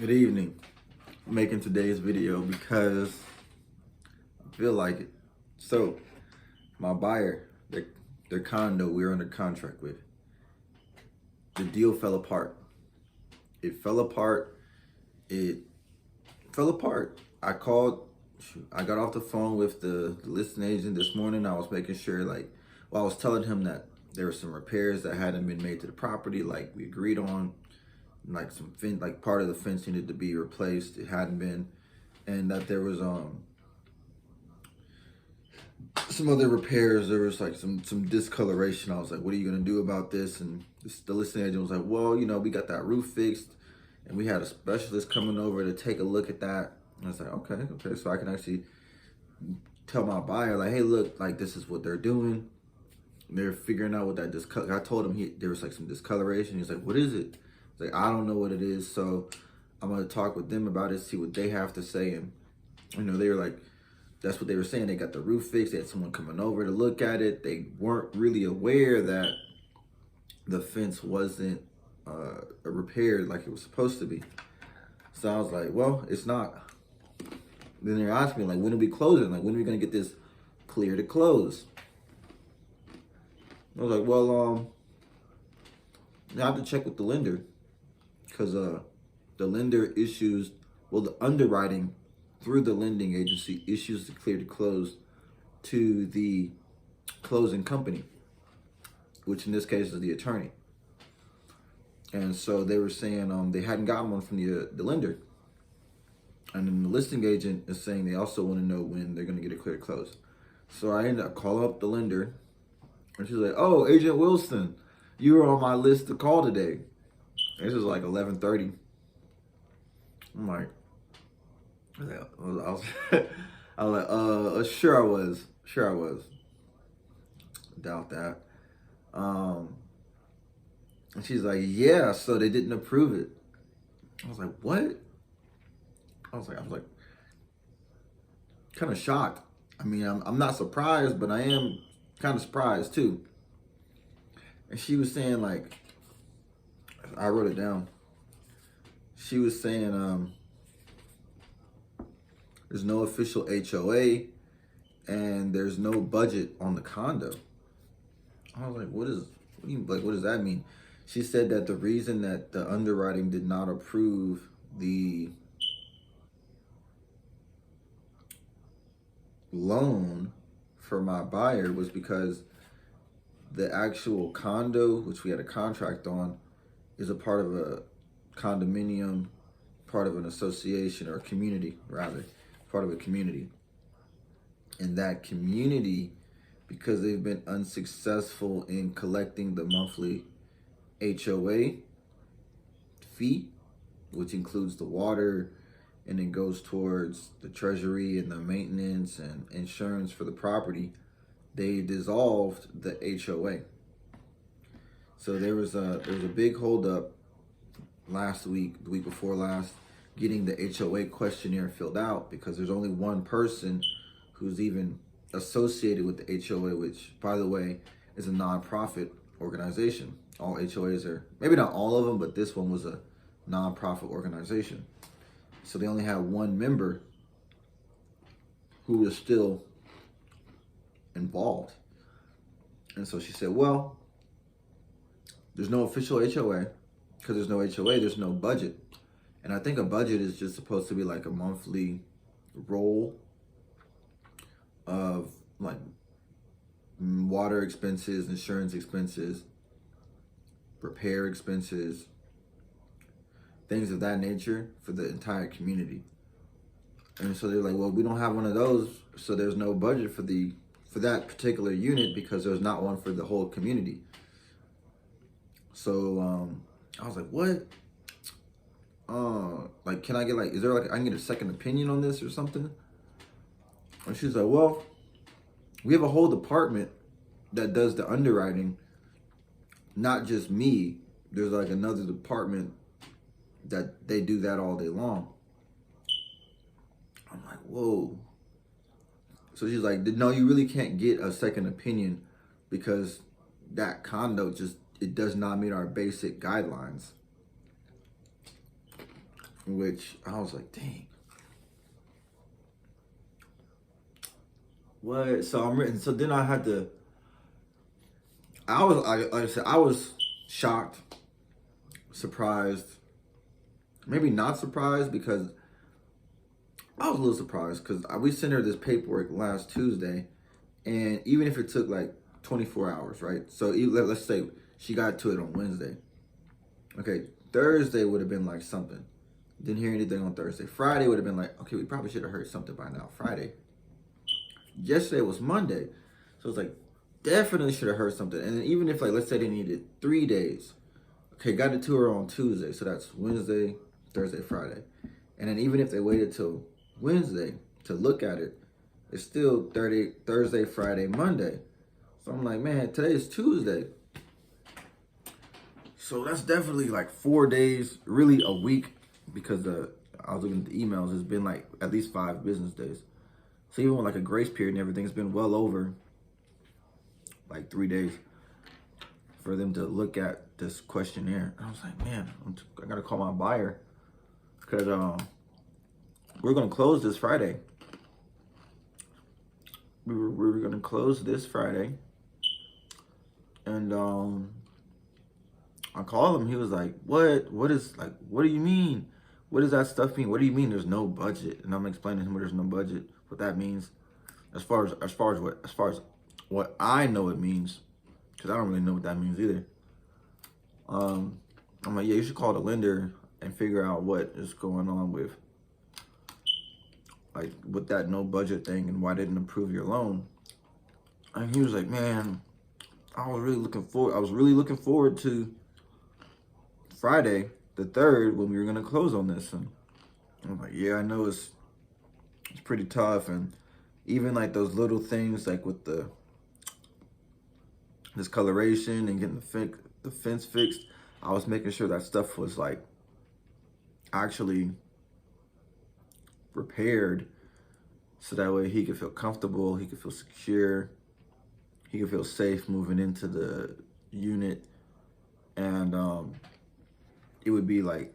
Good evening. I'm making today's video because I feel like it. So, my buyer, their condo we're under contract with, the deal fell apart. It fell apart. It fell apart. I got off the phone with the listing agent this morning. I was making sure, I was telling him that there were some repairs that hadn't been made to the property, like we agreed on. Like like part of the fence needed to be replaced. It hadn't been, and that there was some other repairs. There was like some discoloration. I was like, what are you gonna do about this? And the listing agent was like, well, we got that roof fixed, and we had a specialist coming over to take a look at that. And I was like, okay, so I can actually tell my buyer, like, hey, look, like this is what they're doing. They're figuring out what that discolor. I told him there was like some discoloration. He's like, what is it? It's like, I don't know what it is. So I'm gonna talk with them about it, see what they have to say. And they were like, that's what they were saying. They got the roof fixed. They had someone coming over to look at it. They weren't really aware that the fence wasn't repaired like it was supposed to be. So I was like, well, it's not. Then they're asking me, like, when are we closing? Like, when are we gonna get this clear to close? I was like, well, I have to check with the lender because the lender issues, the underwriting through the lending agency issues the clear to close to the closing company, which in this case is the attorney. And so they were saying they hadn't gotten one from the lender. And then the listing agent is saying they also want to know when they're going to get a clear to close. So I ended up calling up the lender, and she's like, oh, Agent Wilson, you were on my list to call today. This is like 11:30. I'm like, I was, I was like, sure I was. Doubt that. And she's like, yeah, so they didn't approve it. I was like, what? I was like, kind of shocked. I mean, I'm not surprised, but I am kind of surprised too. And she was saying, like, I wrote it down. She was saying, there's no official HOA and there's no budget on the condo. I was like, what does that mean? She said that the reason that the underwriting did not approve the loan for my buyer was because the actual condo, which we had a contract on, is a part of a condominium, part of an association or a community, rather, part of a community. And that community, because they've been unsuccessful in collecting the monthly HOA fee, which includes the water, and it goes towards the treasury and the maintenance and insurance for the property, they dissolved the HOA. So there was a big holdup last week, the week before last, getting the HOA questionnaire filled out because there's only one person who's even associated with the HOA, which, by the way, is a nonprofit organization. All HOAs are, maybe not all of them, but this one was a nonprofit organization. So they only had one member who was still involved. And so she said, well, there's no official HOA. Because there's no HOA, there's no budget. And I think a budget is just supposed to be like a monthly roll of like water expenses, insurance expenses, repair expenses, things of that nature for the entire community. And so they're like, well, we don't have one of those, so there's no budget for that particular unit because there's not one for the whole community. So I was like, what? Like, can I get is there I can get a second opinion on this or something? And she's like, well, we have a whole department that does the underwriting, not just me. There's like another department that they do that all day long. I'm like, whoa. So she's like, no, you really can't get a second opinion because that condo it does not meet our basic guidelines which I was like, dang. What? So I'm written. So then I had to. Like I said, I was shocked, surprised, maybe not surprised because I was a little surprised because we sent her this paperwork last Tuesday, and even if it took like 24 hours, right? So let's say she got to it on Wednesday. Okay, Thursday would have been like something. Didn't hear anything on Thursday. Friday would have been like, okay, we probably should have heard something by now. Friday. Yesterday was Monday. So it's like, definitely should have heard something. And then even if, like, let's say they needed 3 days. Okay, got it to her on Tuesday. So that's Wednesday, Thursday, Friday. And then even if they waited till Wednesday to look at it, it's still Thursday, Friday, Monday. So I'm like, man, today is Tuesday. So that's definitely like 4 days, really a week, because I was looking at the emails. It's been like at least 5 business days. So even with like a grace period and everything, it's been well over like 3 days for them to look at this questionnaire. And I was like, man, I gotta call my buyer because we're gonna close this Friday. We were gonna close this Friday, and I called him. He was like, "What? What is like? What do you mean? What does that stuff mean? What do you mean there's no budget?" And I'm explaining to him what there's no budget, what that means, as far as what I know it means, because I don't really know what that means either. I'm like, yeah, you should call the lender and figure out what is going on with that no budget thing and why they didn't approve your loan. And he was like, man, I was really looking forward to Friday the 3rd when we were gonna close on this. And I'm like, yeah, I know it's pretty tough. And even like those little things like with the discoloration and getting the fence fixed, I was making sure that stuff was like actually repaired, so that way he could feel comfortable, he could feel secure, he could feel safe moving into the unit. And it would be an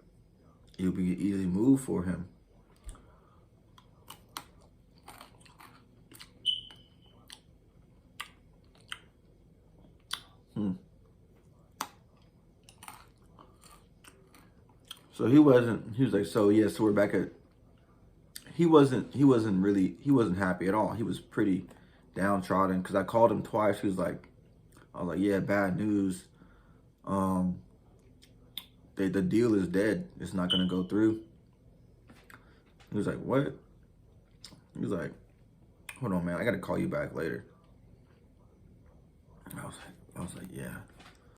easy move for him. So he was like, so yeah, so we're back at, he wasn't happy at all. He was pretty downtrodden because I called him twice. I was like, yeah, bad news. The deal is dead. It's not gonna go through. He was like, what? He was like, hold on, man, I gotta call you back later. I was like, yeah.